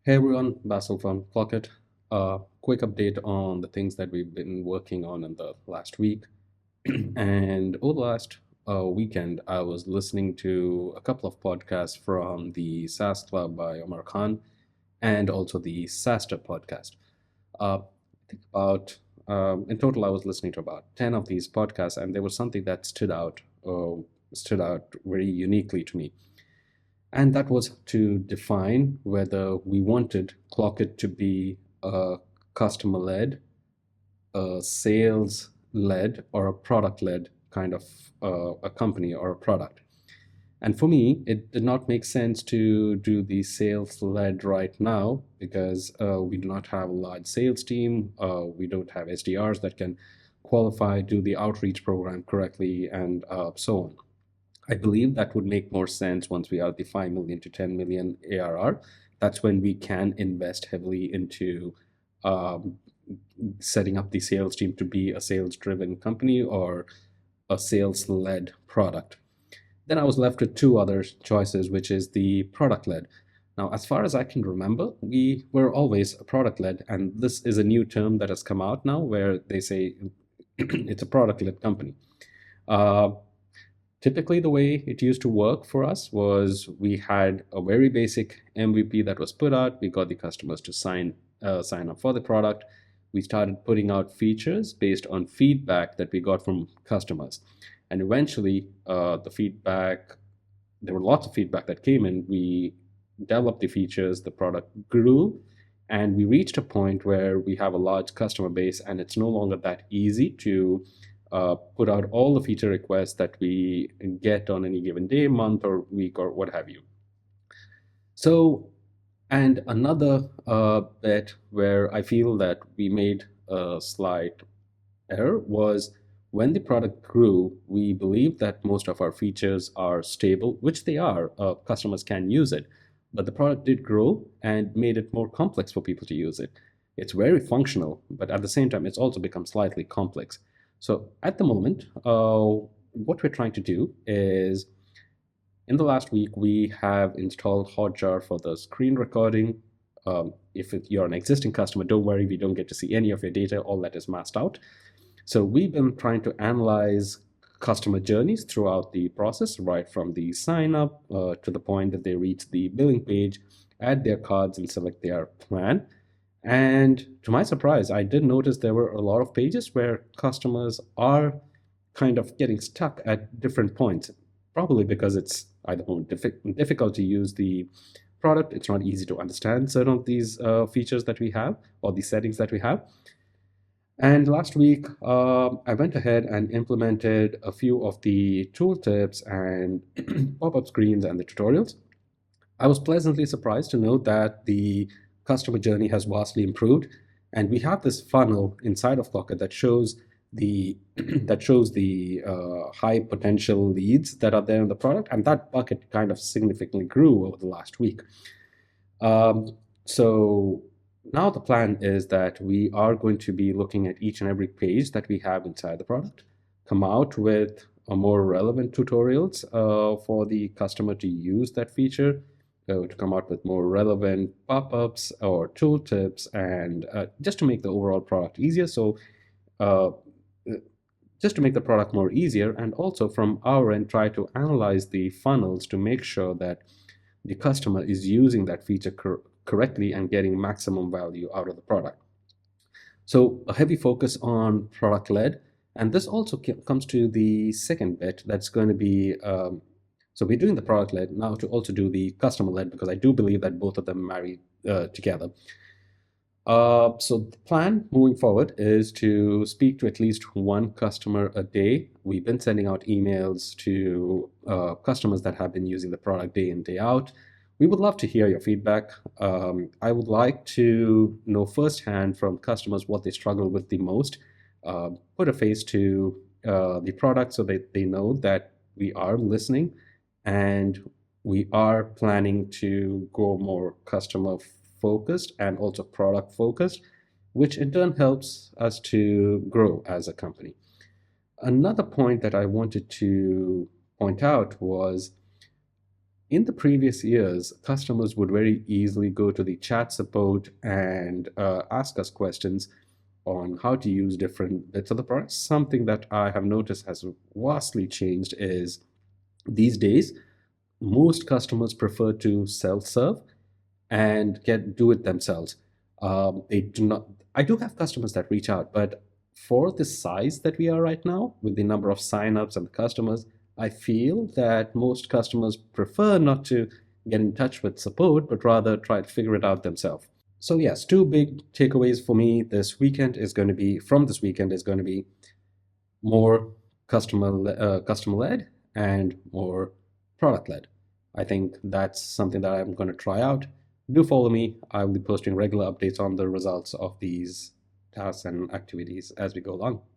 Hey everyone, Basil from ClockIt. Quick update on the things that we've been working on in the last week. And over the last weekend, I was listening to a couple of podcasts from the SAAS Club by Omar Khan and also the SaaSter podcast. I think in total, I was listening to about 10 of these podcasts, and there was something that stood out very uniquely to me. And that was to define whether we wanted ClockIt to be a customer led, a sales led, or a product led kind of a company or a product. And for me, it did not make sense to do the sales led right now because we do not have a large sales team. We don't have SDRs that can qualify, do the outreach program correctly, and so on. I believe that would make more sense once we are at the 5 million to 10 million ARR. That's when we can invest heavily into um, setting up the sales team to be a sales driven company or a sales led product. Then I was left with two other choices, which is the product led. Now, as far as I can remember, we were always a product led, and this is a new term that has come out now where they say it's a product led company. Uh, Typically, the way it used to work for us was we had a very basic MVP that was put out. We got the customers to sign up for the product. We started putting out features based on feedback that we got from customers, and eventually, there were lots of feedback that came in. We developed the features, the product grew, and we reached a point where we have a large customer base, and it's no longer that easy to put out all the feature requests that we get on any given day, month, or week, or what have you. So, and another bit where I feel that we made a slight error was when the product grew, we believed that most of our features are stable, which they are. Customers can use it, but the product did grow and made it more complex for people to use it. It's very functional, but at the same time, it's also become slightly complex. So at the moment, what we're trying to do is in the last week, we have installed Hotjar for the screen recording. If you're an existing customer, don't worry, we don't get to see any of your data. All that is masked out. So we've been trying to analyze customer journeys throughout the process, right from the sign up to the point that they reach the billing page, add their cards, and select their plan. And to my surprise, I did notice there were a lot of pages where customers are kind of getting stuck at different points, probably because it's either more difficult to use the product, it's not easy to understand certain of these features that we have or the settings that we have. And last week, I went ahead and implemented a few of the tooltips and pop-up screens and the tutorials. I was pleasantly surprised to note that the customer journey has vastly improved, and we have this funnel inside of ClockIt that shows the high potential leads that are there in the product, and that bucket kind of significantly grew over the last week. So now the plan is that we are going to be looking at each and every page that we have inside the product, come out with a more relevant tutorials for the customer to use that feature, to come out with more relevant pop-ups or tooltips, and just to make the overall product easier. So just to make the product more easier, and also from our end, try to analyze the funnels to make sure that the customer is using that feature correctly and getting maximum value out of the product. So a heavy focus on product led, and this also comes to the second bit that's going to be so we're doing the product led now to also do the customer led, because I do believe that both of them marry together. So the plan moving forward is to speak to at least one customer a day. We've been sending out emails to customers that have been using the product day in, day out. We would love to hear your feedback. I would like to know firsthand from customers what they struggle with the most. Put a face to the product so that they know that we are listening and we are planning to go more customer focused and also product focused, which in turn helps us to grow as a company. Another point that I wanted to point out was In the previous years, customers would very easily go to the chat support and ask us questions on how to use different bits of the product. Something that I have noticed has vastly changed is these days, most customers prefer to self-serve and get do it themselves. They do not. I do have customers that reach out, but for the size that we are right now, with the number of signups and the customers, I feel that most customers prefer not to get in touch with support, but rather try to figure it out themselves. So yes, two big takeaways for me this weekend is going to be from this weekend is going to be more customer led and more product led. I think that's something that I'm going to try out. Do follow me. I will be posting regular updates on the results of these tasks and activities as we go along.